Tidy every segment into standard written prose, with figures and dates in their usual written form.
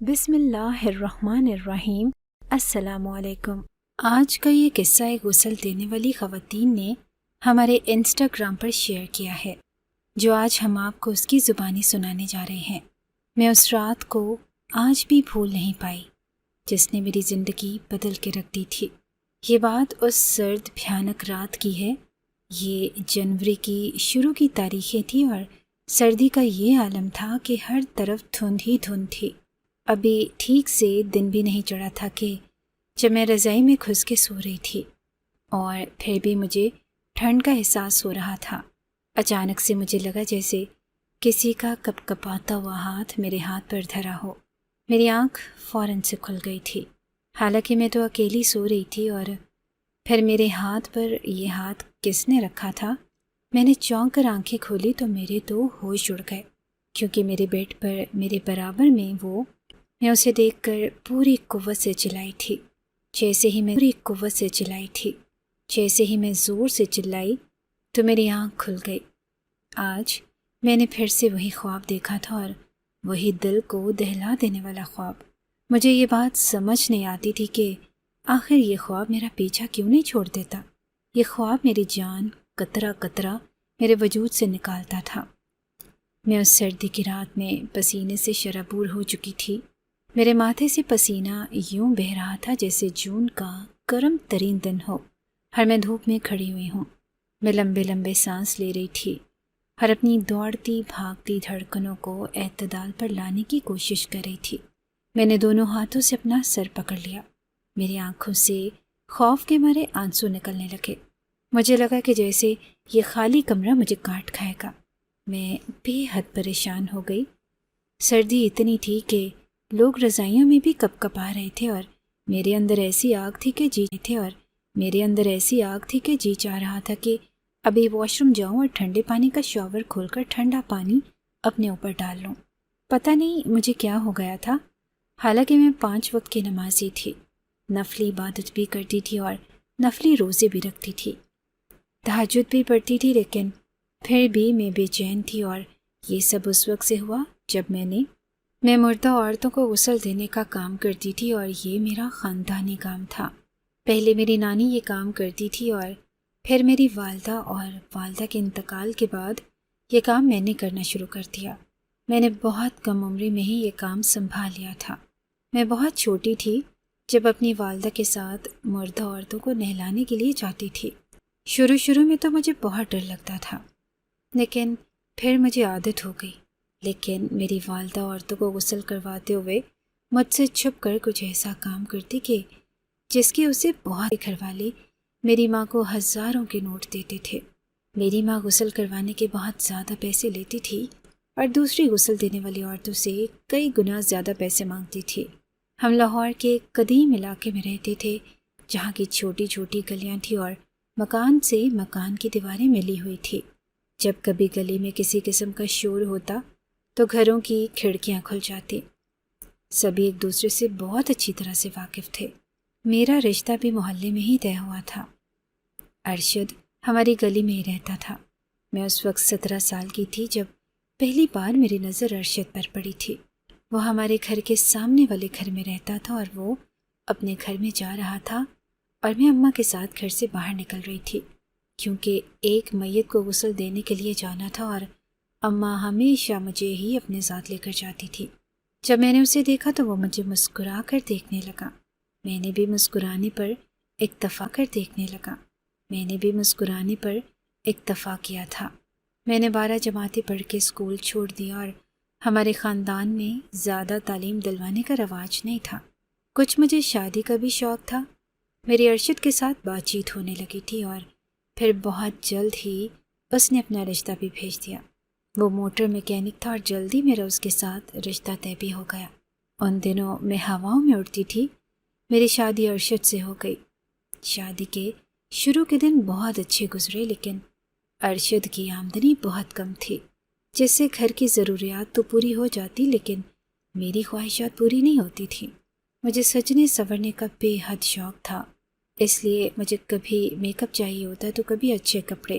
بسم اللہ الرحمن الرحیم۔ السلام علیکم۔ آج کا یہ قصہ ایک غسل دینے والی خواتین نے ہمارے انسٹاگرام پر شیئر کیا ہے، جو آج ہم آپ کو اس کی زبانی سنانے جا رہے ہیں۔ میں اس رات کو آج بھی بھول نہیں پائی جس نے میری زندگی بدل کے رکھ دی تھی۔ یہ بات اس سرد بھیانک رات کی ہے۔ یہ جنوری کی شروع کی تاریخیں تھیں اور سردی کا یہ عالم تھا کہ ہر طرف دھند ہی دھند تھی۔ ابھی ٹھیک سے دن بھی نہیں چڑھا تھا کہ جب میں رضائی میں گھس کے سو رہی تھی، اور پھر بھی مجھے ٹھنڈ کا احساس ہو رہا تھا۔ اچانک سے مجھے لگا جیسے کسی کا کپ کپاتا ہوا ہاتھ میرے ہاتھ پر دھرا ہو۔ میری آنکھ فوراً سے کھل گئی تھی، حالانکہ میں تو اکیلی سو رہی تھی۔ اور پھر میرے ہاتھ پر یہ ہاتھ کس نے رکھا تھا؟ میں نے چونک کر آنکھیں کھولی تو میرے تو ہوش اڑ گئے، کیونکہ میرے بیڈ پر میرے برابر میں میں اسے دیکھ کر پوری قوت سے چلائی تھی۔ جیسے ہی میں زور سے چلائی تو میری آنکھ کھل گئی۔ آج میں نے پھر سے وہی خواب دیکھا تھا، اور وہی دل کو دہلا دینے والا خواب۔ مجھے یہ بات سمجھ نہیں آتی تھی کہ آخر یہ خواب میرا پیچھا کیوں نہیں چھوڑ دیتا۔ یہ خواب میری جان قطرہ قطرہ میرے وجود سے نکالتا تھا۔ میں اس سردی کی رات میں پسینے سے شرابور ہو چکی تھی۔ میرے ماتھے سے پسینہ یوں بہہ رہا تھا جیسے جون کا گرم ترین دن ہو، اور میں دھوپ میں کھڑی ہوئی ہوں۔ میں لمبے لمبے سانس لے رہی تھی اور اپنی دوڑتی بھاگتی دھڑکنوں کو اعتدال پر لانے کی کوشش کر رہی تھی۔ میں نے دونوں ہاتھوں سے اپنا سر پکڑ لیا۔ میری آنکھوں سے خوف کے مارے آنسو نکلنے لگے۔ مجھے لگا کہ جیسے یہ خالی کمرہ مجھے کاٹ کھائے گا۔ میں بے حد پریشان ہو گئی۔ سردی اتنی تھی کہ لوگ رضائیوں میں بھی کپ کپا رہے تھے، اور میرے اندر ایسی آگ تھی کہ جی چاہ رہا تھا کہ ابھی واش روم جاؤں اور ٹھنڈے پانی کا شاور کھول کر ٹھنڈا پانی اپنے اوپر ڈال لوں۔ پتہ نہیں مجھے کیا ہو گیا تھا، حالانکہ میں 5 وقت کی نمازی تھی، نفلی عبادت بھی کرتی تھی اور نفلی روزے بھی رکھتی تھی، تہجد بھی پڑھتی تھی، لیکن پھر بھی میں بے چین تھی۔ اور یہ سب اس وقت سے ہوا جب میں مردہ عورتوں کو غسل دینے کا کام کرتی تھی، اور یہ میرا خاندانی کام تھا۔ پہلے میری نانی یہ کام کرتی تھی، اور پھر میری والدہ کے انتقال کے بعد یہ کام میں نے کرنا شروع کر دیا۔ میں نے بہت کم عمری میں ہی یہ کام سنبھال لیا تھا۔ میں بہت چھوٹی تھی جب اپنی والدہ کے ساتھ مردہ عورتوں کو نہلانے کے لیے جاتی تھی۔ شروع میں تو مجھے بہت ڈر لگتا تھا، لیکن پھر مجھے عادت ہو گئی۔ لیکن میری والدہ عورتوں کو غسل کرواتے ہوئے مجھ سے چھپ کر کچھ ایسا کام کرتی کہ جس کی اسے بہت گھر والے میری ماں کو ہزاروں کے نوٹ دیتے تھے۔ میری ماں غسل کروانے کے بہت زیادہ پیسے لیتی تھی اور دوسری غسل دینے والی عورتوں سے کئی گنا زیادہ پیسے مانگتی تھی۔ ہم لاہور کے ایک قدیم علاقے میں رہتے تھے، جہاں کی چھوٹی چھوٹی گلیاں تھیں اور مکان سے مکان کی دیواریں ملی ہوئی تھی۔ جب کبھی گلی میں کسی قسم کا شور ہوتا تو گھروں کی کھڑکیاں کھل جاتی۔ سبھی ایک دوسرے سے بہت اچھی طرح سے واقف تھے۔ میرا رشتہ بھی محلے میں ہی طے ہوا تھا۔ ارشد ہماری گلی میں ہی رہتا تھا۔ میں اس وقت 17 سال کی تھی جب پہلی بار میری نظر ارشد پر پڑی تھی۔ وہ ہمارے گھر کے سامنے والے گھر میں رہتا تھا، اور وہ اپنے گھر میں جا رہا تھا اور میں اماں کے ساتھ گھر سے باہر نکل رہی تھی، کیونکہ ایک میت کو غسل دینے کے لیے جانا تھا، اور اماں ہمیشہ مجھے ہی اپنے ساتھ لے کر جاتی تھی۔ جب میں نے اسے دیکھا تو وہ مجھے مسکرا کر دیکھنے لگا۔ میں نے بھی مسکرانے پر اکتفا کیا تھا۔ میں نے 12 جماعتیں پڑھ کے اسکول چھوڑ دیا، اور ہمارے خاندان میں زیادہ تعلیم دلوانے کا رواج نہیں تھا۔ کچھ مجھے شادی کا بھی شوق تھا۔ میری ارشد کے ساتھ بات چیت ہونے لگی تھی، اور پھر بہت جلد ہی اس نے اپنا رشتہ بھی بھیج دیا۔ وہ موٹر میکینک تھا، اور جلدی میرا اس کے ساتھ رشتہ طے بھی ہو گیا۔ ان دنوں میں ہواؤں میں اڑتی تھی۔ میری شادی ارشد سے ہو گئی۔ شادی کے شروع کے دن بہت اچھے گزرے، لیکن ارشد کی آمدنی بہت کم تھی، جس سے گھر کی ضروریات تو پوری ہو جاتی، لیکن میری خواہشات پوری نہیں ہوتی تھیں۔ مجھے سجنے سنورنے کا بے حد شوق تھا، اس لیے مجھے کبھی میک اپ چاہیے ہوتا تو کبھی اچھے کپڑے۔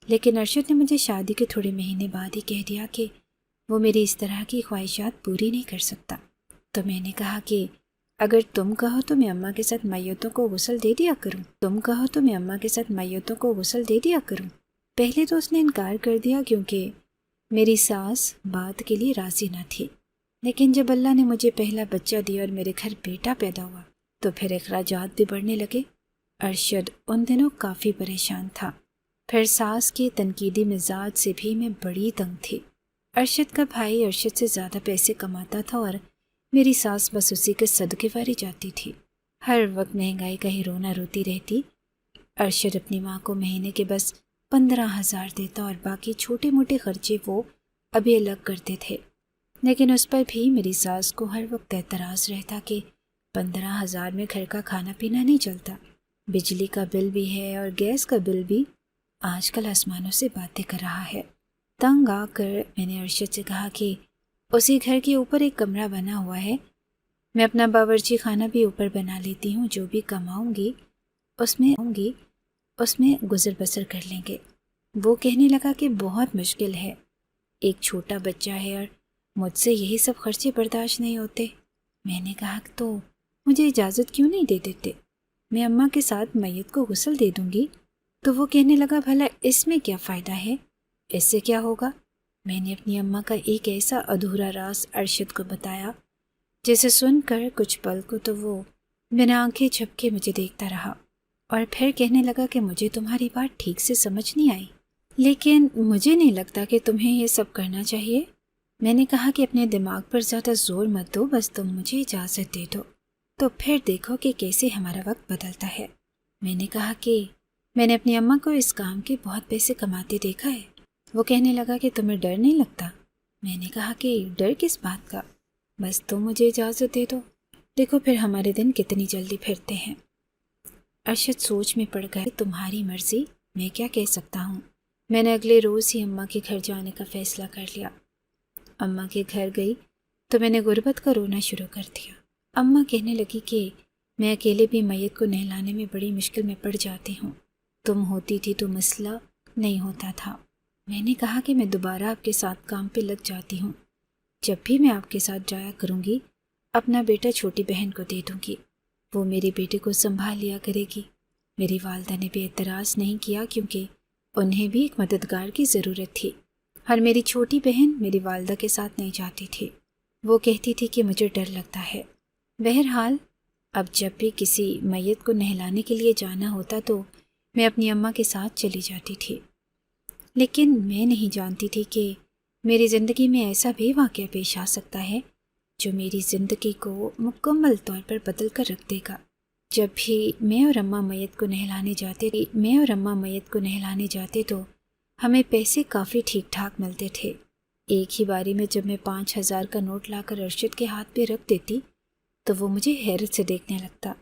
لیکن ارشد نے مجھے شادی کے تھوڑے مہینے بعد ہی کہہ دیا کہ وہ میری اس طرح کی خواہشات پوری نہیں کر سکتا۔ تو میں نے کہا کہ اگر تم کہو تو میں اماں کے ساتھ میتوں کو غسل دے دیا کروں۔ پہلے تو اس نے انکار کر دیا کیونکہ میری ساس بات کے لیے راضی نہ تھی، لیکن جب اللہ نے مجھے پہلا بچہ دیا اور میرے گھر بیٹا پیدا ہوا تو پھر اخراجات بھی بڑھنے لگے۔ ارشد ان دنوں کافی پریشان تھا، پھر ساس کے تنقیدی مزاج سے بھی میں بڑی تنگ تھی۔ ارشد کا بھائی ارشد سے زیادہ پیسے کماتا تھا اور میری ساس بس اسی کے صدقے واری جاتی تھی، ہر وقت مہنگائی کا ہی رونا روتی رہتی۔ ارشد اپنی ماں کو مہینے کے بس 15,000 دیتا اور باقی چھوٹے موٹے خرچے وہ ابھی الگ کرتے تھے، لیکن اس پر بھی میری ساس کو ہر وقت اعتراض رہتا کہ 15,000 میں گھر کا کھانا پینا نہیں چلتا، بجلی کا بل بھی ہے اور گیس کا بل بھی آج کل آسمانوں سے باتیں کر رہا ہے۔ تنگ آ کر میں نے ارشد سے کہا کہ اسی گھر کے اوپر ایک کمرہ بنا ہوا ہے، میں اپنا باورچی خانہ بھی اوپر بنا لیتی ہوں، جو بھی کماؤں گی اس میں گزر بسر کر لیں گے۔ وہ کہنے لگا کہ بہت مشکل ہے، ایک چھوٹا بچہ ہے اور مجھ سے یہی سب خرچے برداشت نہیں ہوتے۔ میں نے کہا تو مجھے اجازت کیوں نہیں دے دیتے، میں اماں کے ساتھ میت کو غسل دے دوں گی۔ تو وہ کہنے لگا بھلا اس میں کیا فائدہ ہے، اس سے کیا ہوگا؟ میں نے اپنی اماں کا ایک ایسا ادھورا راز ارشد کو بتایا جسے سن کر کچھ پل کو تو وہ بنا آنکھیں جھپکے مجھے دیکھتا رہا اور پھر کہنے لگا کہ مجھے تمہاری بات ٹھیک سے سمجھ نہیں آئی، لیکن مجھے نہیں لگتا کہ تمہیں یہ سب کرنا چاہیے۔ میں نے کہا کہ اپنے دماغ پر زیادہ زور مت دو، بس تم مجھے اجازت دے دو، تو پھر دیکھو کہ کیسے ہمارا وقت بدلتا ہے۔ میں نے کہا کہ میں نے اپنی اماں کو اس کام کے بہت پیسے کماتے دیکھا ہے۔ وہ کہنے لگا کہ تمہیں ڈر نہیں لگتا؟ میں نے کہا کہ ڈر کس بات کا، بس تم مجھے اجازت دے دو، دیکھو پھر ہمارے دن کتنی جلدی پھرتے ہیں۔ ارشد سوچ میں پڑ گیا، تمہاری مرضی، میں کیا کہہ سکتا ہوں۔ میں نے اگلے روز ہی اماں کے گھر جانے کا فیصلہ کر لیا۔ اماں کے گھر گئی تو میں نے غربت کا رونا شروع کر دیا۔ اماں کہنے لگی کہ میں اکیلے بھی میت کو نہلانے میں بڑی مشکل میں پڑ جاتی ہوں، تم ہوتی تھی تو مسئلہ نہیں ہوتا تھا۔ میں نے کہا کہ میں دوبارہ آپ کے ساتھ کام پہ لگ جاتی ہوں، جب بھی میں آپ کے ساتھ جایا کروں گی اپنا بیٹا چھوٹی بہن کو دے دوں گی، وہ میرے بیٹے کو سنبھال لیا کرے گی۔ میری والدہ نے بھی اعتراض نہیں کیا کیونکہ انہیں بھی ایک مددگار کی ضرورت تھی، اور میری چھوٹی بہن میری والدہ کے ساتھ نہیں جاتی تھی، وہ کہتی تھی کہ مجھے ڈر لگتا ہے۔ بہرحال اب جب بھی کسی میت کو نہلانے کے لیے جانا ہوتا تو میں اپنی اماں کے ساتھ چلی جاتی تھی، لیکن میں نہیں جانتی تھی کہ میری زندگی میں ایسا بھی واقعہ پیش آ سکتا ہے جو میری زندگی کو مکمل طور پر بدل کر رکھ دے گا۔ جب بھی میں اور اماں میت کو نہلانے جاتے تو ہمیں پیسے کافی ٹھیک ٹھاک ملتے تھے۔ ایک ہی باری میں جب میں 5,000 کا نوٹ لا کر ارشد کے ہاتھ پہ رکھ دیتی تو وہ مجھے حیرت سے دیکھنے لگتا۔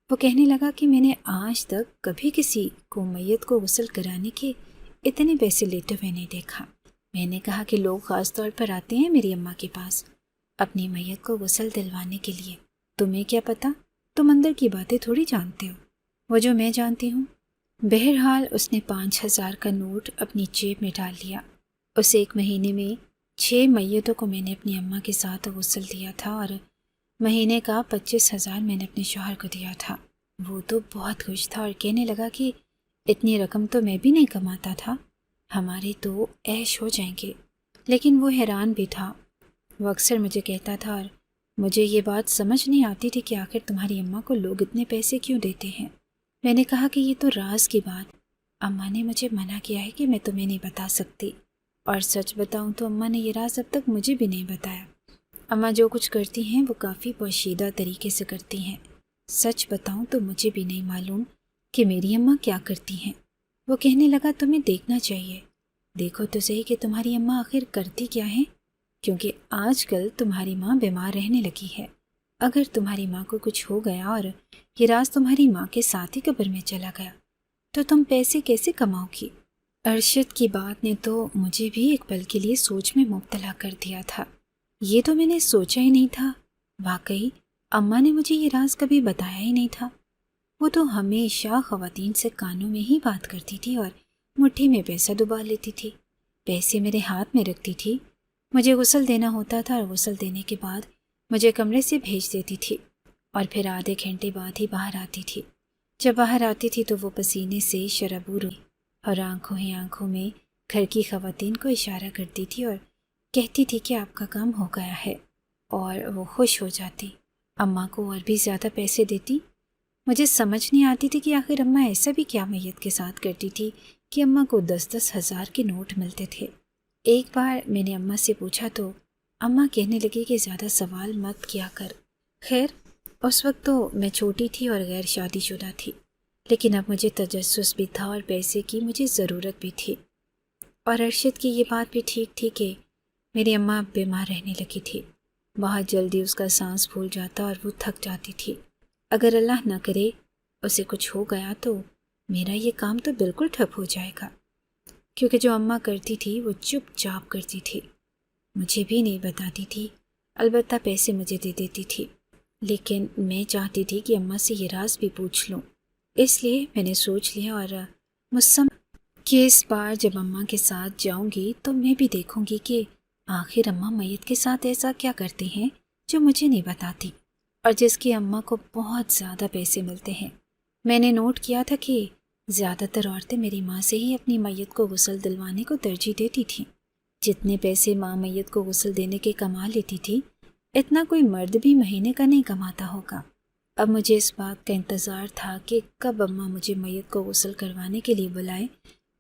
وہ کہنے لگا کہ میں نے آج تک کبھی کسی کو میت کو غسل کرانے کے اتنے پیسے لیتے ہوئے نہیں دیکھا۔ میں نے کہا کہ لوگ خاص طور پر آتے ہیں میری اماں کے پاس اپنی میت کو غسل دلوانے کے لیے، تمہیں کیا پتا، تم اندر کی باتیں تھوڑی جانتے ہو، وہ جو میں جانتی ہوں۔ بہرحال اس نے 5,000 کا نوٹ اپنی جیب میں ڈال لیا۔ اس ایک مہینے میں 6 میتوں کو میں نے اپنی اماں کے ساتھ غسل دیا تھا اور مہینے کا 25,000 میں نے اپنے شوہر کو دیا تھا۔ وہ تو بہت خوش تھا اور کہنے لگا کہ اتنی رقم تو میں بھی نہیں کماتا تھا، ہمارے تو عیش ہو جائیں گے۔ لیکن وہ حیران بھی تھا، وہ اکثر مجھے کہتا تھا اور مجھے یہ بات سمجھ نہیں آتی تھی کہ آخر تمہاری اماں کو لوگ اتنے پیسے کیوں دیتے ہیں۔ میں نے کہا کہ یہ تو راز کی بات، اماں نے مجھے منع کیا ہے کہ میں تمہیں نہیں بتا سکتی، اور سچ بتاؤں تو اماں نے یہ راز اب تک مجھے بھی نہیں بتایا۔ اماں جو کچھ کرتی ہیں وہ کافی پوشیدہ طریقے سے کرتی ہیں، سچ بتاؤں تو مجھے بھی نہیں معلوم کہ میری اماں کیا کرتی ہیں۔ وہ کہنے لگا تمہیں دیکھنا چاہیے، دیکھو تو صحیح کہ تمہاری اماں آخر کرتی کیا ہیں، کیونکہ آج کل تمہاری ماں بیمار رہنے لگی ہے، اگر تمہاری ماں کو کچھ ہو گیا اور یہ راز تمہاری ماں کے ساتھ ہی قبر میں چلا گیا تو تم پیسے کیسے کماؤ گی؟ ارشد کی بات نے تو مجھے بھی ایک پل کے لیے سوچ میں مبتلا کر دیا تھا، یہ تو میں نے سوچا ہی نہیں تھا، واقعی اماں نے مجھے یہ راز کبھی بتایا ہی نہیں تھا۔ وہ تو ہمیشہ خواتین سے کانوں میں ہی بات کرتی تھی اور مٹھی میں پیسہ ڈبا لیتی تھی، پیسے میرے ہاتھ میں رکھتی تھی، مجھے غسل دینا ہوتا تھا اور غسل دینے کے بعد مجھے کمرے سے بھیج دیتی تھی اور پھر آدھے گھنٹے بعد ہی باہر آتی تھی۔ جب باہر آتی تھی تو وہ پسینے سے شرابور ہوئی اور آنکھوں ہی آنکھوں میں گھر کی خواتین کو اشارہ کرتی تھی اور کہتی تھی کہ آپ کا کام ہو گیا ہے، اور وہ خوش ہو جاتی، اماں کو اور بھی زیادہ پیسے دیتی۔ مجھے سمجھ نہیں آتی تھی کہ آخر اماں ایسا بھی کیا میت کے ساتھ کرتی تھی کہ اماں کو 10,000 کے نوٹ ملتے تھے۔ ایک بار میں نے اماں سے پوچھا تو اماں کہنے لگی کہ زیادہ سوال مت کیا کر۔ خیر، اس وقت تو میں چھوٹی تھی اور غیر شادی شدہ تھی، لیکن اب مجھے تجسس بھی تھا اور پیسے کی مجھے ضرورت بھی تھی۔ اور ارشد کی یہ بات بھی ٹھیک تھی کہ میری اماں بیمار رہنے لگی تھی۔ بہت جلدی اس کا سانس پھول جاتا اور وہ تھک جاتی تھی۔ اگر اللہ نہ کرے اسے کچھ ہو گیا تو میرا یہ کام تو بالکل ٹھپ ہو جائے گا، کیونکہ جو اماں کرتی تھی وہ چپ چاپ کرتی تھی، مجھے بھی نہیں بتاتی تھی، البتہ پیسے مجھے دے دیتی تھی۔ لیکن میں چاہتی تھی کہ اماں سے یہ راز بھی پوچھ لوں، اس لیے میں نے سوچ لیا اور مصمم کہ اس بار جب اماں کے ساتھ جاؤں گی تو میں بھی دیکھوں گی کہ آخر اماں میت کے ساتھ ایسا کیا کرتی ہیں جو مجھے نہیں بتاتی اور جس کی اماں کو بہت زیادہ پیسے ملتے ہیں۔ میں نے نوٹ کیا تھا کہ زیادہ تر عورتیں میری ماں سے ہی اپنی میت کو غسل دلوانے کو ترجیح دیتی تھیں۔ جتنے پیسے ماں میت کو غسل دینے کے کما لیتی تھی، اتنا کوئی مرد بھی مہینے کا نہیں کماتا ہوگا۔ اب مجھے اس بات کا انتظار تھا کہ کب اماں مجھے میت کو غسل کروانے کے لیے بلائے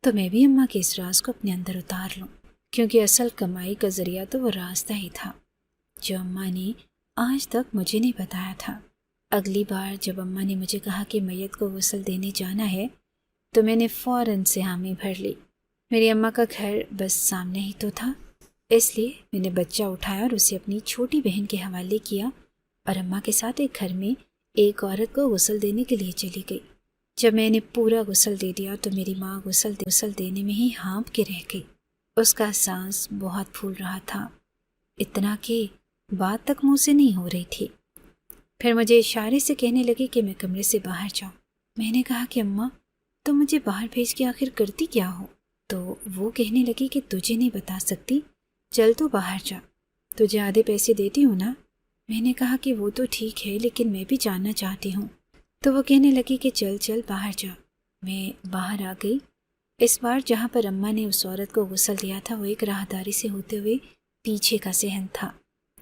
تو میں بھی اماں کے اس راز کو اپنے اندر اتار لوں، کیونکہ اصل کمائی کا ذریعہ تو وہ راستہ ہی تھا جو اماں نے آج تک مجھے نہیں بتایا تھا۔ اگلی بار جب اماں نے مجھے کہا کہ میت کو غسل دینے جانا ہے تو میں نے فوراً سے حامی بھر لی۔ میری اماں کا گھر بس سامنے ہی تو تھا، اس لیے میں نے بچہ اٹھایا اور اسے اپنی چھوٹی بہن کے حوالے کیا اور اماں کے ساتھ ایک گھر میں ایک عورت کو غسل دینے کے لیے چلی گئی۔ جب میں نے پورا غسل دے دیا تو میری ماں غسل دینے میں ہی ہانپ کے رہ گئی۔ اس کا سانس بہت پھول رہا تھا، اتنا کہ بات تک منہ سے نہیں ہو رہی تھی۔ پھر مجھے اشارے سے کہنے لگی کہ میں کمرے سے باہر جاؤں۔ میں نے کہا کہ اماں تم مجھے باہر بھیج کے آخر کرتی کیا ہو؟ تو وہ کہنے لگی کہ تجھے نہیں بتا سکتی، چل تو باہر جا، تجھے آدھے پیسے دیتی ہوں نا۔ میں نے کہا کہ وہ تو ٹھیک ہے لیکن میں بھی جاننا چاہتی ہوں۔ تو وہ کہنے لگی کہ چل باہر جا۔ میں باہر آ گئی۔ اس بار جہاں پر اماں نے اس عورت کو غسل دیا تھا وہ ایک راہداری سے ہوتے ہوئے پیچھے کا صحن تھا،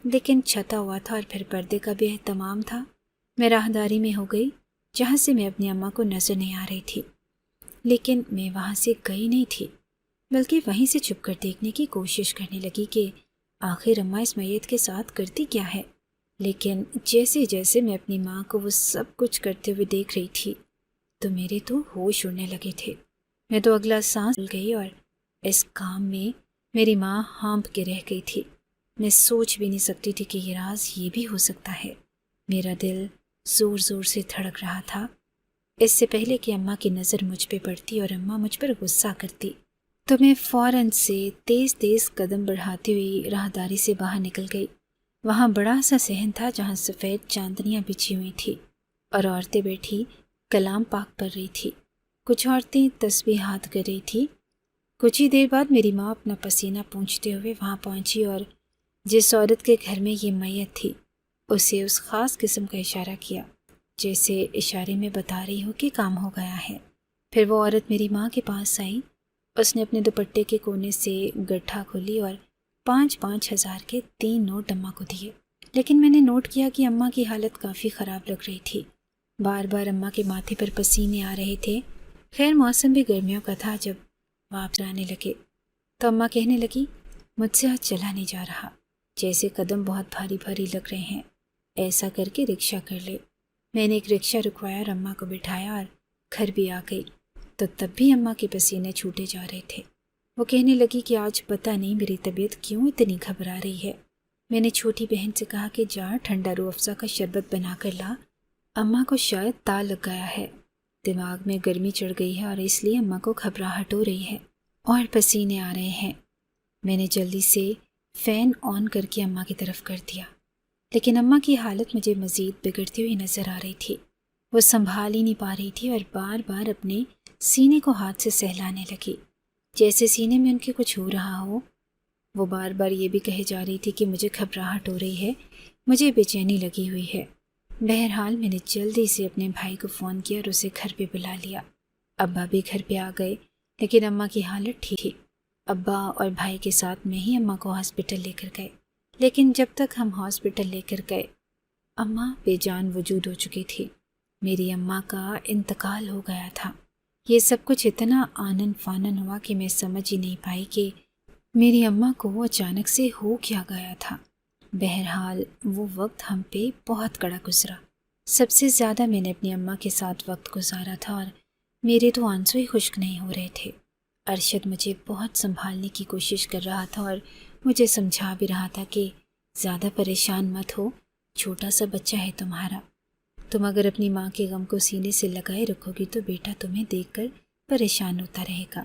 لیکن چھتا ہوا تھا اور پھر پردے کا بھی اہتمام تھا۔ میں راہداری میں ہو گئی جہاں سے میں اپنی اماں کو نظر نہیں آ رہی تھی، لیکن میں وہاں سے گئی نہیں تھی، بلکہ وہیں سے چھپ کر دیکھنے کی کوشش کرنے لگی کہ آخر اماں اس میت کے ساتھ کرتی کیا ہے۔ لیکن جیسے جیسے میں اپنی ماں کو وہ سب کچھ کرتے ہوئے دیکھ رہی تھی تو میرے تو ہوش اڑنے لگے تھے۔ میں تو اگلا سانس بھول گئی اور اس کام میں میری ماں ہانپ کے رہ گئی تھی۔ میں سوچ بھی نہیں سکتی تھی کہ یہ راز یہ بھی ہو سکتا ہے۔ میرا دل زور زور سے دھڑک رہا تھا، اس سے پہلے کہ اماں کی نظر مجھ پہ پڑتی اور اماں مجھ پر غصہ کرتی تو میں فوراً سے تیز تیز قدم بڑھاتی ہوئی راہداری سے باہر نکل گئی۔ وہاں بڑا سا صحن تھا جہاں سفید چاندنیاں بچھی ہوئی تھی اور عورتیں بیٹھی کلام پاک پڑھ رہی تھی۔ کچھ عورتیں تسبیحات کر رہی تھی۔ کچھ ہی دیر بعد میری ماں اپنا پسینہ پونچھتے ہوئے وہاں پہنچی اور جس عورت کے گھر میں یہ میت تھی اسے اس خاص قسم کا اشارہ کیا، جیسے اشارے میں بتا رہی ہو کہ کام ہو گیا ہے۔ پھر وہ عورت میری ماں کے پاس آئی، اس نے اپنے دوپٹے کے کونے سے گٹھا کھولی اور 5,000 کے 3 نوٹ اماں کو دیے۔ لیکن میں نے نوٹ کیا کہ اماں کی حالت کافی خراب لگ رہی تھی، بار بار اماں کے ماتھے پر پسینے آ رہے تھے۔ خیر موسم بھی گرمیوں کا تھا۔ جب واپس آنے لگے تو اماں کہنے لگی مجھ سے آج چلا نہیں جا رہا، جیسے قدم بہت بھاری بھاری لگ رہے ہیں، ایسا کر کے رکشہ کر لے۔ میں نے ایک رکشہ رکوایا اور اماں کو بٹھایا اور گھر بھی آ گئی تو تب بھی اماں کے پسینے چھوٹے جا رہے تھے۔ وہ کہنے لگی کہ آج پتہ نہیں میری طبیعت کیوں اتنی گھبرا رہی ہے۔ میں نے چھوٹی بہن سے کہا کہ جا ٹھنڈا روح افزا کا شربت بنا کر لا، اماں کو شاید تا لگ گیا ہے، دماغ میں گرمی چڑھ گئی ہے اور اس لیے اماں کو گھبراہٹ ہو رہی ہے اور پسینے آ رہے ہیں۔ میں نے جلدی سے فین آن کر کے اماں کی طرف کر دیا، لیکن اماں کی حالت مجھے مزید بگڑتی ہوئی نظر آ رہی تھی۔ وہ سنبھال ہی نہیں پا رہی تھی اور بار بار اپنے سینے کو ہاتھ سے سہلانے لگی، جیسے سینے میں ان کے کچھ ہو رہا ہو۔ وہ بار بار یہ بھی کہے جا رہی تھی کہ مجھے گھبراہٹ ہو رہی ہے، مجھے بے چینی لگی ہوئی ہے۔ بہرحال میں نے جلدی سے اپنے بھائی کو فون کیا اور اسے گھر پہ بلا لیا۔ ابا بھی گھر پہ آ گئے، لیکن اماں کی حالت ٹھیک تھی۔ ابا اور بھائی کے ساتھ میں ہی اماں کو ہاسپٹل لے کر گئے، لیکن جب تک ہم ہاسپٹل لے کر گئے اماں بے جان وجود ہو چکی تھی۔ میری اماں کا انتقال ہو گیا تھا۔ یہ سب کچھ اتنا آنن فانن ہوا کہ میں سمجھ ہی نہیں پائی کہ میری اماں کو اچانک سے ہو کیا گیا تھا۔ بہرحال وہ وقت ہم پہ بہت کڑا گزرا۔ سب سے زیادہ میں نے اپنی اماں کے ساتھ وقت گزارا تھا اور میرے تو آنسو ہی خشک نہیں ہو رہے تھے۔ ارشد مجھے بہت سنبھالنے کی کوشش کر رہا تھا اور مجھے سمجھا بھی رہا تھا کہ زیادہ پریشان مت ہو، چھوٹا سا بچہ ہے تمہارا، تم اگر اپنی ماں کے غم کو سینے سے لگائے رکھو گی تو بیٹا تمہیں دیکھ کر پریشان ہوتا رہے گا۔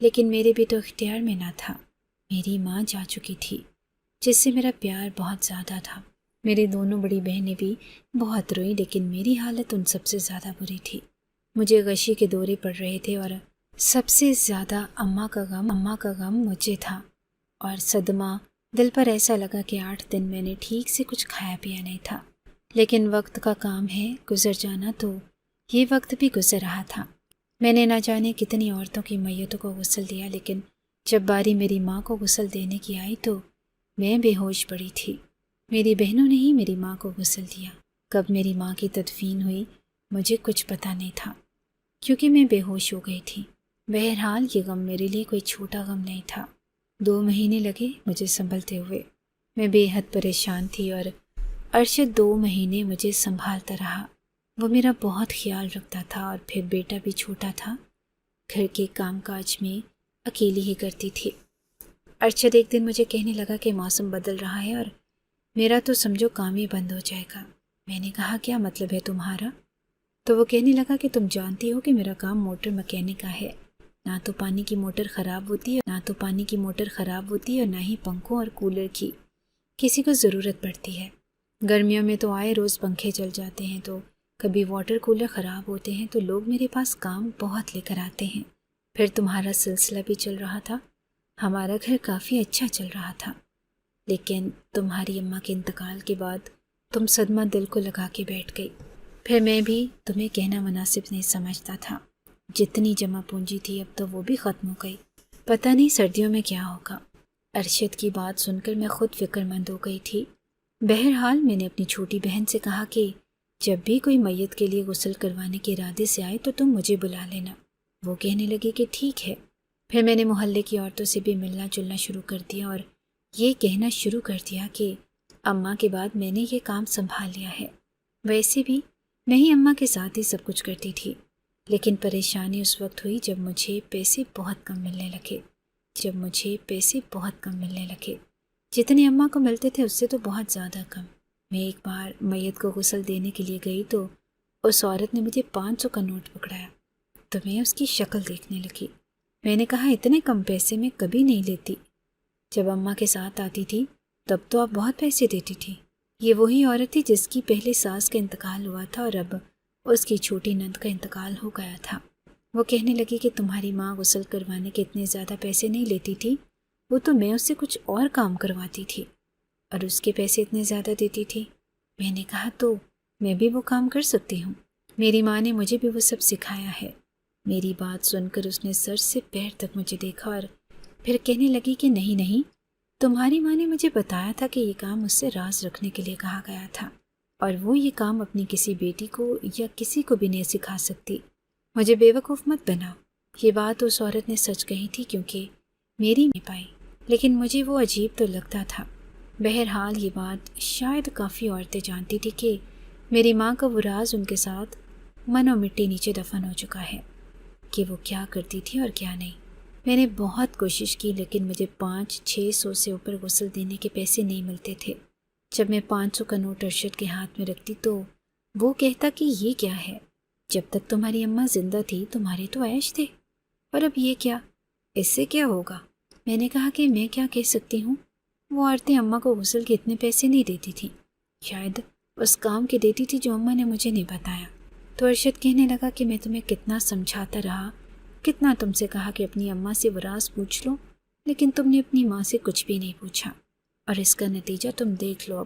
لیکن میرے بھی تو اختیار میں نہ تھا۔ میری ماں جا چکی تھی، جس سے میرا پیار بہت زیادہ تھا۔ میری دونوں بڑی بہنیں بھی بہت روئیں، لیکن میری حالت ان سب سے زیادہ بری تھی۔ مجھے غشی کے دورے پڑ رہے تھے اور سب سے زیادہ اماں کا غم مجھے تھا، اور صدمہ دل پر ایسا لگا کہ 8 دن میں نے ٹھیک سے کچھ کھایا پیا نہیں تھا۔ لیکن وقت کا کام ہے گزر جانا، تو یہ وقت بھی گزر رہا تھا۔ میں نے نہ جانے کتنی عورتوں کی میتوں کو غسل دیا، لیکن جب باری میری ماں کو غسل دینے کی آئی تو میں بے ہوش پڑی تھی۔ میری بہنوں نے ہی میری ماں کو غسل دیا۔ کب میری ماں کی تدفین ہوئی مجھے کچھ پتہ نہیں تھا، کیونکہ میں بے ہوش ہو گئی تھی۔ بہرحال یہ غم میرے لیے کوئی چھوٹا غم نہیں تھا۔ 2 مہینے لگے مجھے سنبھلتے ہوئے۔ میں بے حد پریشان تھی اور ارشد 2 مہینے مجھے سنبھالتا رہا۔ وہ میرا بہت خیال رکھتا تھا، اور پھر بیٹا بھی چھوٹا تھا، گھر کے کام کاج میں اکیلی ہی کرتی تھی۔ ارشد ایک دن مجھے کہنے لگا کہ موسم بدل رہا ہے اور میرا تو سمجھو کام ہی بند ہو جائے گا۔ میں نے کہا کیا مطلب ہے تمہارا؟ تو وہ کہنے لگا کہ تم جانتی ہو کہ میرا کام موٹر مکینک کا ہے، نہ تو پانی کی موٹر خراب ہوتی ہے اور نہ ہی پنکھوں اور کولر کی کسی کو ضرورت پڑتی ہے۔ گرمیوں میں تو آئے روز پنکھے چل جاتے ہیں، تو کبھی واٹر کولر خراب ہوتے ہیں تو لوگ میرے پاس کام بہت لے کر آتے ہیں۔ پھر تمہارا سلسلہ بھی چل رہا تھا، ہمارا گھر کافی اچھا چل رہا تھا، لیکن تمہاری اماں کے انتقال کے بعد تم صدمہ دل کو لگا کے بیٹھ گئی۔ پھر میں بھی تمہیں کہنا مناسب نہیں سمجھتا تھا۔ جتنی جمع پونجی تھی اب تو وہ بھی ختم ہو گئی، پتہ نہیں سردیوں میں کیا ہوگا۔ ارشد کی بات سن کر میں خود فکر مند ہو گئی تھی۔ بہرحال میں نے اپنی چھوٹی بہن سے کہا کہ جب بھی کوئی میت کے لیے غسل کروانے کے ارادے سے آئے تو تم مجھے بلا لینا۔ وہ کہنے لگی کہ ٹھیک ہے۔ پھر میں نے محلے کی عورتوں سے بھی ملنا جلنا شروع کر دیا اور یہ کہنا شروع کر دیا کہ اماں کے بعد میں نے یہ کام سنبھال لیا ہے۔ ویسے بھی میں ہی اماں کے ساتھ ہی سب کچھ کرتی تھی، لیکن پریشانی اس وقت ہوئی جب مجھے پیسے بہت کم ملنے لگے۔ جتنے اماں کو ملتے تھے اس سے تو بہت زیادہ کم۔ میں ایک بار میت کو غسل دینے کے لیے گئی تو اس عورت نے مجھے 500 کا نوٹ پکڑایا، تو میں اس کی شکل دیکھنے لگی۔ میں نے کہا اتنے کم پیسے میں کبھی نہیں لیتی، جب اماں کے ساتھ آتی تھی تب تو آپ بہت پیسے دیتی تھی۔ یہ وہی عورت تھی جس کی پہلے ساس کا انتقال ہوا تھا اور اب اس کی چھوٹی نند کا انتقال ہو گیا تھا۔ وہ کہنے لگی کہ تمہاری ماں غسل کروانے کے اتنے زیادہ پیسے نہیں لیتی تھی، وہ تو میں اس سے کچھ اور کام کرواتی تھی اور اس کے پیسے اتنے زیادہ دیتی تھی۔ میں نے کہا تو میں بھی وہ کام کر سکتی ہوں، میری ماں نے مجھے بھی وہ سب سکھایا ہے۔ میری بات سن کر اس نے سر سے پیر تک مجھے دیکھا اور پھر کہنے لگی کہ نہیں، تمہاری ماں نے مجھے بتایا تھا کہ یہ کام مجھ سے راز رکھنے کے لیے کہا گیا تھا، اور وہ یہ کام اپنی کسی بیٹی کو یا کسی کو بھی نہیں سکھا سکتی۔ مجھے بے وقوف مت بناؤ۔ یہ بات اس عورت نے سچ کہی تھی کیونکہ میری نہیں پائی، لیکن مجھے وہ عجیب تو لگتا تھا۔ بہرحال یہ بات شاید کافی عورتیں جانتی تھی کہ میری ماں کا وہ راز ان کے ساتھ من و مٹی نیچے دفن ہو چکا ہے کہ وہ کیا کرتی تھی اور کیا نہیں۔ میں نے بہت کوشش کی، لیکن مجھے 500-600 سے اوپر غسل دینے کے پیسے نہیں ملتے تھے۔ جب میں 500 کا نوٹ ارشد کے ہاتھ میں رکھتی تو وہ کہتا کہ یہ کیا ہے، جب تک تمہاری اماں زندہ تھی تمہارے تو عیش تھے، اور اب یہ کیا، اس سے کیا ہوگا؟ میں نے کہا کہ میں کیا کہہ سکتی ہوں، وہ عورتیں اماں کو غسل کے اتنے پیسے نہیں دیتی تھیں، شاید اس کام کے دیتی تھی جو اماں نے مجھے نہیں بتایا۔ تو ارشد کہنے لگا کہ میں تمہیں کتنا سمجھاتا رہا، کتنا تم سے کہا کہ اپنی اماں سے وہ راز پوچھ لو، لیکن تم نے اپنی ماں سے کچھ بھی نہیں پوچھا، اور اس کا نتیجہ تم دیکھ لو اب۔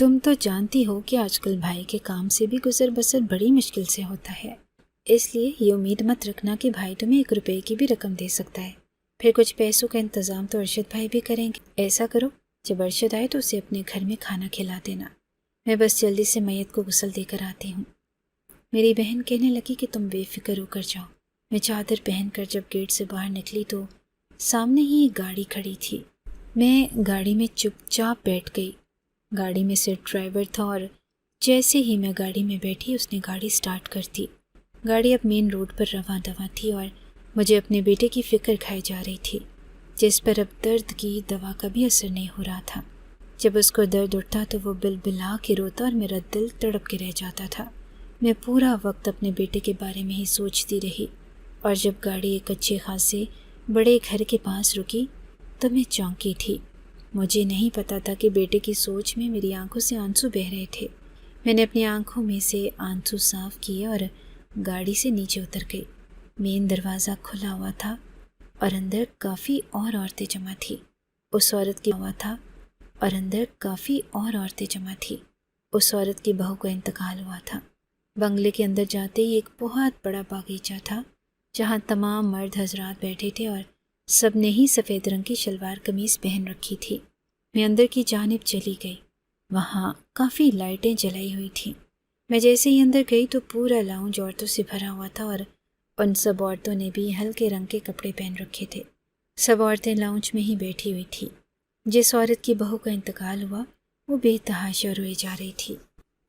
تم تو جانتی ہو کہ آج کل بھائی کے کام سے بھی گزر بسر بڑی مشکل سے ہوتا ہے، اس لیے یہ امید مت رکھنا کہ بھائی تمہیں 1 روپے کی بھی رقم دے سکتا ہے، پھر کچھ پیسوں کا انتظام تو ارشد بھائی بھی کریں گے۔ ایسا کرو، جب ارشد آئے تو اسے اپنے گھر میں کھانا کھلا دینا، میں بس جلدی سے میت کو غسل دے کر آتی ہوں۔ میری بہن کہنے لگی کہ تم بے فکر ہو کر جاؤ۔ میں چادر پہن کر جب گیٹ سے باہر نکلی تو سامنے ہی ایک گاڑی کھڑی تھی۔ میں گاڑی میں چپ چاپ بیٹھ گئی۔ گاڑی میں صرف ڈرائیور تھا اور جیسے ہی میں گاڑی میں بیٹھی اس نے گاڑی سٹارٹ کر دی۔ گاڑی اب مین روڈ پر رواں دواں تھی اور مجھے اپنے بیٹے کی فکر کھائی جا رہی تھی، جس پر اب درد کی دوا کا بھی اثر نہیں ہو رہا تھا۔ جب اس کو درد اٹھتا تو وہ بلبلا کے روتا اور میرا دل تڑپ کے رہ جاتا تھا۔ میں پورا وقت اپنے بیٹے کے بارے میں ہی سوچتی رہی، اور جب گاڑی ایک اچھے خاصے بڑے گھر کے پاس رکی تو میں چونکی تھی۔ مجھے نہیں پتا تھا کہ بیٹے کی سوچ میں میری آنکھوں سے آنسو بہہ رہے تھے۔ میں نے اپنی آنکھوں میں سے آنسو صاف کیے اور گاڑی سے نیچے اتر گئی۔ مین دروازہ کھلا ہوا تھا اور اندر کافی اور عورتیں جمع تھیں۔ اس عورت کی ہوا تھا اور اندر کافی اور عورتیں جمع تھیں۔ اس عورت کی بہو کا انتقال ہوا تھا۔ بنگلے کے اندر جاتے ہی ایک بہت بڑا باغیچہ تھا جہاں تمام مرد حضرات بیٹھے تھے اور سب نے ہی سفید رنگ کی شلوار قمیض پہن رکھی تھی۔ میں اندر کی جانب چلی گئی۔ وہاں کافی لائٹیں جلائی ہوئی تھیں۔ میں جیسے ہی اندر گئی تو پورا لاؤنج عورتوں سے بھرا ہوا تھا اور ان سب عورتوں نے بھی ہلکے رنگ کے کپڑے پہن رکھے تھے۔ سب عورتیں لاؤنج میں ہی بیٹھی ہوئی تھیں۔ جس عورت کی بہو کا انتقال ہوا وہ بے تحاشا روئے جا رہی تھی۔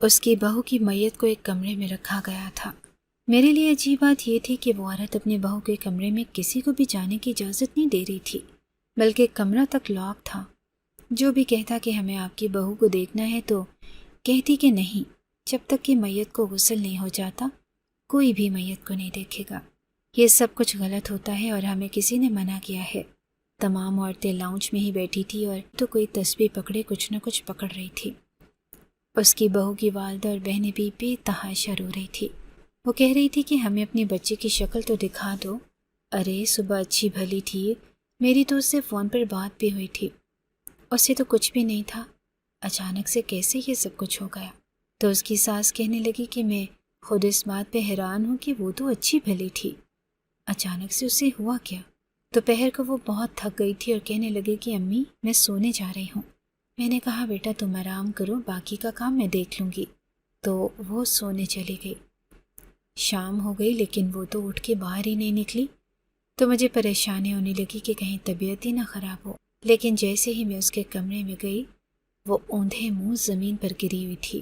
اس کی بہو کی میت کو ایک کمرے میں رکھا گیا تھا۔ میرے لیے عجیب بات یہ تھی کہ وہ عورت اپنے بہو کے کمرے میں کسی کو بھی جانے کی اجازت نہیں دے رہی تھی، بلکہ کمرہ تک لاک تھا۔ جو بھی کہتا کہ ہمیں آپ کی بہو کو دیکھنا ہے تو کہتی کہ نہیں، جب تک کہ میت کو غسل نہیں ہو جاتا کوئی بھی میت کو نہیں دیکھے گا۔ یہ سب کچھ غلط ہوتا ہے اور ہمیں کسی نے منع کیا ہے۔ تمام عورتیں لاؤنج میں ہی بیٹھی تھی اور تو کوئی تسبیح پکڑے کچھ نہ کچھ پکڑ رہی تھی۔ اس کی بہو کی والدہ اور بہنیں بھی بے تحاشا رو رہی تھی۔ وہ کہہ رہی تھی کہ ہمیں اپنی بچے کی شکل تو دکھا دو۔ ارے صبح اچھی بھلی تھی، میری تو اس سے فون پر بات بھی ہوئی تھی، اس سے تو کچھ بھی نہیں تھا، اچانک سے کیسے یہ سب کچھ ہو گیا؟ تو اس کی ساس کہنے لگی کہ میں خود اس بات پہ حیران ہوں کہ وہ تو اچھی بھلی تھی، اچانک سے اسے ہوا کیا؟ دوپہر کو وہ بہت تھک گئی تھی اور کہنے لگی کہ امی میں سونے جا رہی ہوں۔ میں نے کہا بیٹا تم آرام کرو، باقی کا کام میں دیکھ لوں گی۔ تو وہ سونے چلی گئی۔ شام ہو گئی لیکن وہ تو اٹھ کے باہر ہی نہیں نکلی، تو مجھے پریشانی ہونے لگی کہ کہیں طبیعت ہی نہ خراب ہو۔ لیکن جیسے ہی میں اس کے کمرے میں گئی وہ اوندھے منہ زمین پر گری ہوئی تھی۔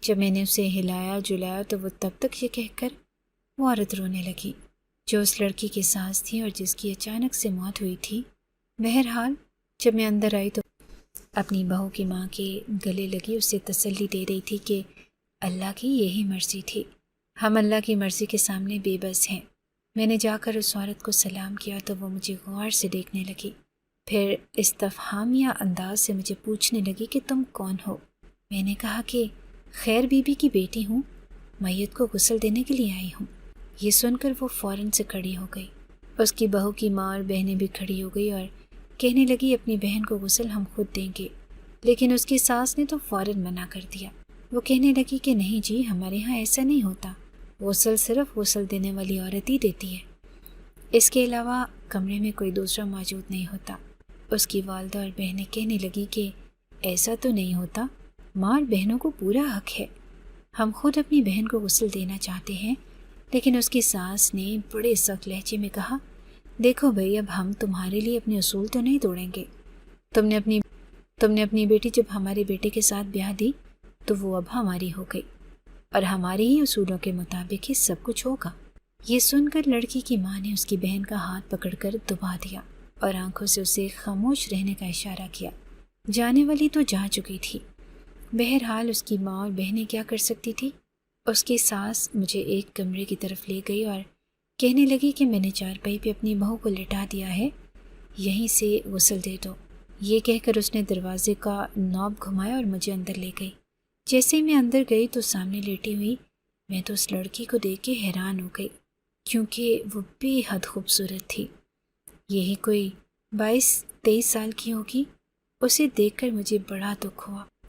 جب میں نے اسے ہلایا جلایا تو وہ تب تک یہ کہہ کر وہ عورت رونے لگی جو اس لڑکی کی ساس تھی اور جس کی اچانک سے موت ہوئی تھی۔ بہرحال جب میں اندر آئی تو اپنی بہو کی ماں کے گلے لگی، اسے تسلی دے رہی تھی کہ اللہ کی یہی مرضی تھی، ہم اللہ کی مرضی کے سامنے بے بس ہیں۔ میں نے جا کر اس عورت کو سلام کیا تو وہ مجھے غور سے دیکھنے لگی، پھر استفہامیہ انداز سے مجھے پوچھنے لگی کہ تم کون ہو؟ میں نے کہا کہ خیر بی بی کی بیٹی ہوں، میت کو غسل دینے کے لیے آئی ہوں۔ یہ سن کر وہ فوراً سے کھڑی ہو گئی۔ اس کی بہو کی ماں اور بہنیں بھی کھڑی ہو گئی اور کہنے لگی اپنی بہن کو غسل ہم خود دیں گے، لیکن اس کی ساس نے تو فوراً منع کر دیا۔ وہ کہنے لگی کہ نہیں جی، ہمارے ہاں ایسا نہیں ہوتا، غسل صرف غسل دینے والی عورت ہی دیتی ہے، اس کے علاوہ کمرے میں کوئی دوسرا موجود نہیں ہوتا۔ اس کی والدہ اور بہنیں کہنے لگی کہ ایسا تو نہیں ہوتا، ماں اور بہنوں کو پورا حق ہے، ہم خود اپنی بہن کو غسل دینا چاہتے ہیں۔ لیکن اس کی ساس نے بڑے سخت لہجے میں کہا دیکھو بھائی، اب ہم تمہارے لیے اپنے اصول تو نہیں توڑیں گے، تم نے اپنی بیٹی جب ہمارے بیٹے کے ساتھ بیاہ دی تو وہ اب ہماری ہو گئی اور ہمارے ہی اصولوں کے مطابق ہی سب کچھ ہوگا۔ یہ سن کر لڑکی کی ماں نے اس کی بہن کا ہاتھ پکڑ کر دبا دیا اور آنکھوں سے اسے خاموش رہنے کا اشارہ کیا۔ جانے والی تو جا چکی تھی، بہرحال اس کی ماں اور بہنیں کیا کر سکتی تھی؟ اس کی ساس مجھے ایک کمرے کی طرف لے گئی اور کہنے لگی کہ میں نے چارپائی پہ اپنی بہو کو لٹا دیا ہے، یہیں سے غسل دے دو۔ یہ کہہ کر اس نے دروازے کا نوب گھمایا اور مجھے اندر لے گئی۔ جیسے ہی میں اندر گئی تو سامنے لیٹی ہوئی میں تو اس لڑکی کو دیکھ کے حیران ہو گئی، کیونکہ وہ بے حد خوبصورت تھی۔ یہی کوئی 22-23 سال کی ہوگی۔ اسے دیکھ کر مجھے بڑا دکھ ہوا۔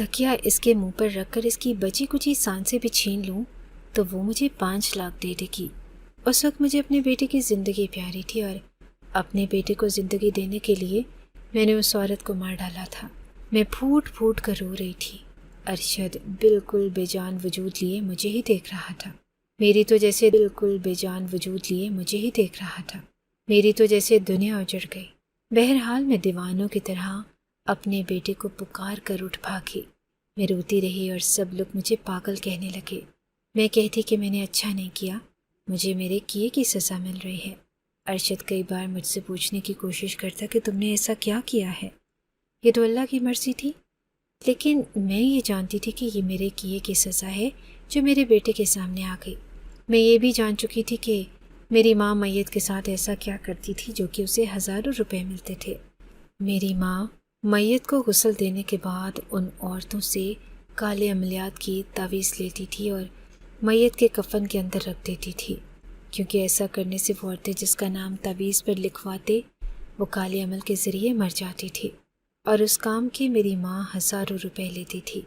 تکیا اس کے منہ پر رکھ کر اس کی بچی کچی سانسیں بھی چھین لوں تو وہ مجھے 5 لاکھ دے دے گی۔ اس وقت مجھے اپنے بیٹے کی زندگی پیاری تھی اور اپنے بیٹے کو زندگی دینے کے لیے میں نے اس عورت کو مار ڈالا تھا۔ میں پھوٹ پھوٹ کر رو رہی تھی۔ ارشد بالکل بے جان وجود لیے مجھے ہی دیکھ رہا تھا۔ میری تو جیسے بالکل بے جان وجود لیے مجھے ہی دیکھ رہا تھا۔ میری تو جیسے دنیا اجڑ گئی۔ بہرحال میں دیوانوں کی طرح اپنے بیٹے کو پکار کر اٹھ بھاگی۔ میں روتی رہی اور سب لوگ مجھے پاگل کہنے لگے۔ میں کہتی کہ میں نے اچھا نہیں کیا، مجھے میرے کیے کی سزا مل رہی ہے۔ ارشد کئی بار مجھ سے پوچھنے کی کوشش کرتا کہ تم نے ایسا کیا کیا ہے؟ یہ تو اللہ کی مرضی تھی، لیکن میں یہ جانتی تھی کہ یہ میرے کیے کی سزا ہے جو میرے بیٹے کے سامنے آ گئی۔ میں یہ بھی جان چکی تھی کہ میری ماں میت کے ساتھ ایسا کیا کرتی تھی جو کہ اسے ہزاروں روپے ملتے تھے۔ میری ماں میت کو غسل دینے کے بعد ان عورتوں سے کالے عملیات کی تعویذ لیتی تھی اور میت کے کفن کے اندر رکھ دیتی تھی، کیونکہ ایسا کرنے سے وہ عورتیں جس کا نام تعویذ پر لکھواتے وہ کالے عمل کے ذریعے مر جاتی تھی، اور اس کام کے میری ماں ہزاروں روپے لیتی تھی،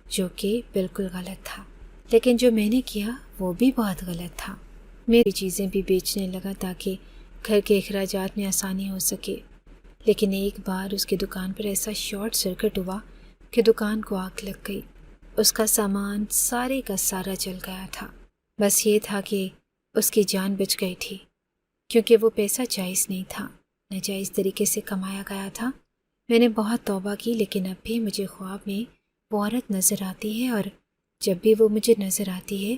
جو کہ بالکل غلط تھا۔ لیکن جو میں نے کیا وہ بھی بہت غلط تھا۔ میری چیزیں بھی بیچنے لگا تاکہ گھر کے اخراجات میں آسانی ہو سکے، لیکن ایک بار اس کی دکان پر ایسا شارٹ سرکٹ ہوا کہ دکان کو آگ لگ گئی۔ اس کا سامان سارے کا سارا جل گیا تھا۔ بس یہ تھا کہ اس کی جان بچ گئی تھی، کیونکہ وہ پیسہ جائز نہیں تھا، ناجائز طریقے سے کمایا گیا تھا۔ میں نے بہت توبہ کی، لیکن اب بھی مجھے خواب میں وہ عورت نظر آتی ہے، اور جب بھی وہ مجھے نظر آتی ہے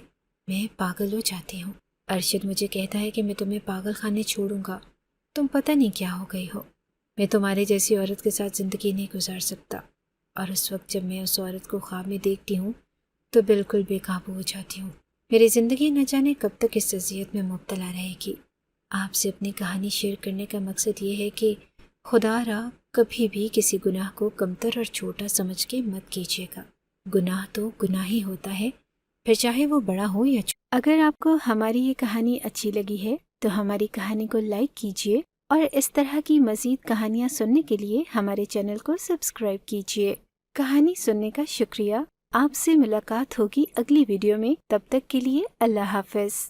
میں پاگل ہو جاتی ہوں۔ ارشد مجھے کہتا ہے کہ میں تمہیں پاگل خانے چھوڑوں گا، تم پتہ نہیں کیا ہو گئی ہو، میں تمہارے جیسی عورت کے ساتھ زندگی نہیں گزار سکتا۔ اور اس وقت جب میں اس عورت کو خواب میں دیکھتی ہوں تو بالکل بے قابو ہو جاتی ہوں۔ میری زندگی نہ جانے کب تک اس اذیت میں مبتلا رہے گی۔ آپ سے اپنی کہانی شیئر کرنے کا مقصد یہ ہے کہ خدا را کبھی بھی کسی گناہ کو کمتر اور چھوٹا سمجھ کے مت کیجیے گا۔ گناہ تو گناہ ہی ہوتا ہے، پھر چاہے وہ بڑا ہو یا چھوٹا۔ اگر آپ کو ہماری یہ کہانی اچھی لگی ہے تو ہماری کہانی کو لائک کیجیے، اور اس طرح کی مزید کہانیاں سننے کے لیے ہمارے چینل کو سبسکرائب کیجیے۔ کہانی سننے کا شکریہ۔ آپ سے ملاقات ہوگی اگلی ویڈیو میں، تب تک کے لیے اللہ حافظ۔